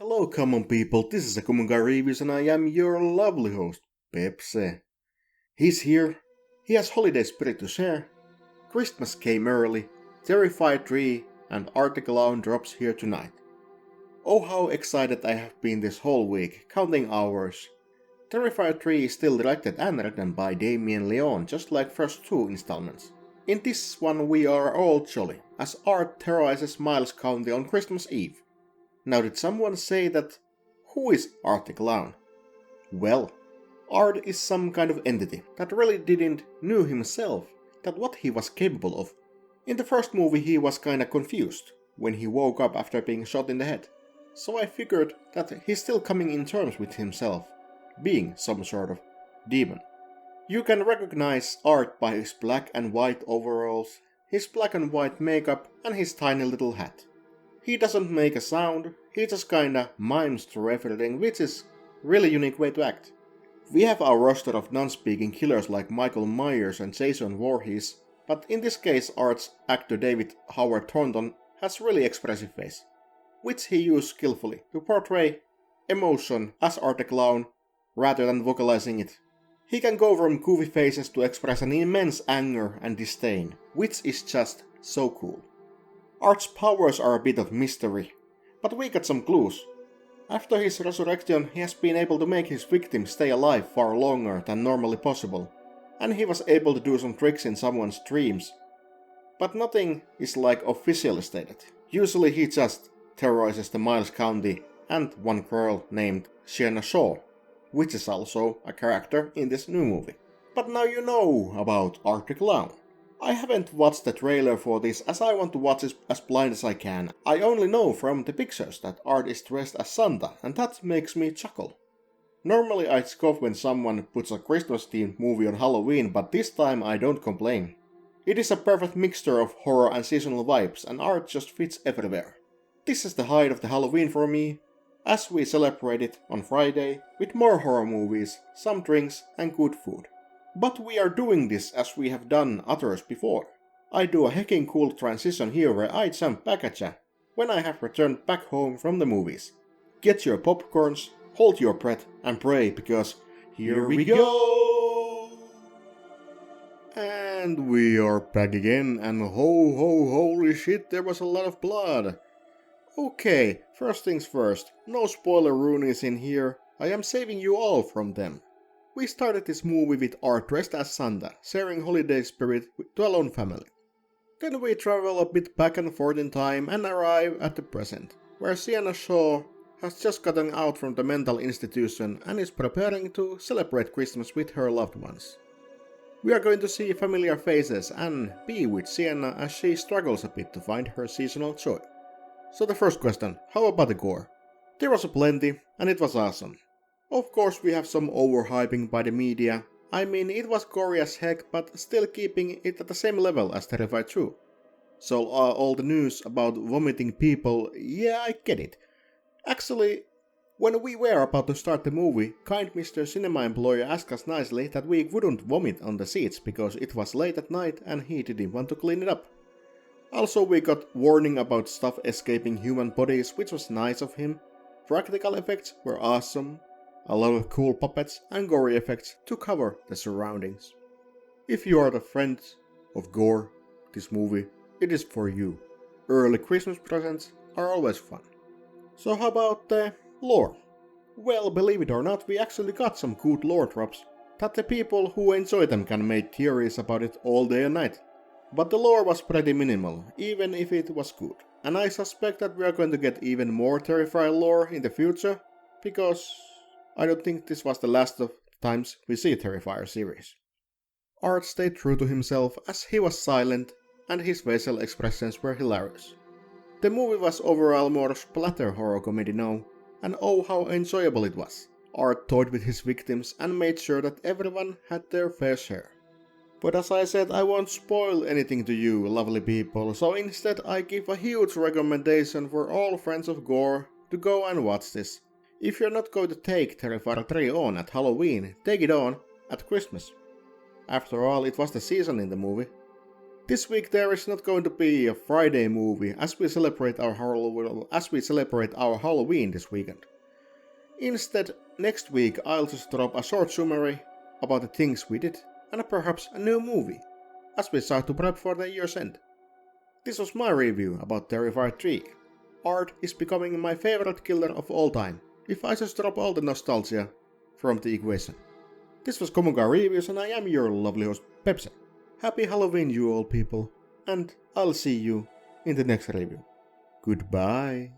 Hello common people, this is a Common Guy Reviews and I am your lovely host, Pepse. He's here, he has holiday spirit to share, Christmas came early, Terrifier 3 and Arctic Alone drops here tonight. Oh how excited I have been this whole week, counting hours. Terrifier 3 is still directed and written by Damien Leone, just like first two installments. In this one we are all jolly, as Art terrorizes Miles County on Christmas Eve. Now did someone say that who is Arctic Clown? Well, Art is some kind of entity that really didn't know himself that what he was capable of. In the first movie he was kinda confused when he woke up after being shot in the head. So I figured that he's still coming in terms with himself, being some sort of demon. You can recognize Art by his black and white overalls, his black and white makeup and his tiny little hat. He doesn't make a sound, he just kinda mimes through everything, which is really unique way to act. We have our roster of non-speaking killers like Michael Myers and Jason Voorhees, but in this case Art's actor David Howard Thornton has really expressive face, which he used skillfully to portray emotion as Art the Clown rather than vocalizing it. He can go from goofy faces to express an immense anger and disdain, which is just so cool. Art's powers are a bit of mystery, but we got some clues. After his resurrection, he has been able to make his victims stay alive far longer than normally possible, and he was able to do some tricks in someone's dreams. But nothing is like officially stated. Usually he just terrorizes the Miles County and one girl named Sienna Shaw, which is also a character in this new movie. But now you know about Art the Clown. I haven't watched the trailer for this as I want to watch it as blind as I can. I only know from the pictures that Art is dressed as Santa and that makes me chuckle. Normally I scoff when someone puts a Christmas themed movie on Halloween, but this time I don't complain. It is a perfect mixture of horror and seasonal vibes and Art just fits everywhere. This is the height of the Halloween for me, as we celebrate it on Friday with more horror movies, some drinks and good food. But we are doing this as we have done others before. I do a hecking cool transition here where I jump back at ya when I have returned back home from the movies. Get your popcorns, hold your breath and pray because here we go! And we are back again and holy shit, there was a lot of blood. Okay, first things first, no spoiler ruinies in here, I am saving you all from them. We started this movie with Art dressed as Santa, sharing holiday spirit to a lone family. Then we travel a bit back and forth in time and arrive at the present, where Sienna Shaw has just gotten out from the mental institution and is preparing to celebrate Christmas with her loved ones. We are going to see familiar faces and be with Sienna as she struggles a bit to find her seasonal joy. So the first question, how about the gore? There was a plenty and it was awesome. Of course we have some overhyping by the media. I mean it was gory as heck but still keeping it at the same level as Terrifier 2. So all the news about vomiting people, yeah I get it. Actually, when we were about to start the movie, kind Mr. Cinema employer asked us nicely that we wouldn't vomit on the seats because it was late at night and he didn't want to clean it up. Also we got warning about stuff escaping human bodies, which was nice of him. Practical effects were awesome. A lot of cool puppets and gory effects to cover the surroundings. If you are the friends of gore, this movie, it is for you. Early Christmas presents are always fun. So how about the lore? Well, believe it or not, we actually got some good lore drops that the people who enjoy them can make theories about it all day and night. But the lore was pretty minimal, even if it was good. And I suspect that we are going to get even more Terrifier lore in the future, because I don't think this was the last of times we see Terrifier series. Art stayed true to himself as he was silent and his facial expressions were hilarious. The movie was overall more splatter horror comedy now, and oh how enjoyable it was. Art toyed with his victims and made sure that everyone had their fair share. But as I said, I won't spoil anything to you lovely people, so instead I give a huge recommendation for all friends of gore to go and watch this. If you're not going to take Terrifier 3 on at Halloween, take it on at Christmas. After all, it was the season in the movie. This week there is not going to be a Friday movie as we celebrate our Halloween this weekend. Instead, next week I'll just drop a short summary about the things we did and perhaps a new movie as we start to prep for the year's end. This was my review about Terrifier 3. Art is becoming my favorite killer of all time if I just drop all the nostalgia from the equation. This was Komuga Reviews and I am your lovely host Pepsi. Happy Halloween you all people, and I'll see you in the next review. Goodbye.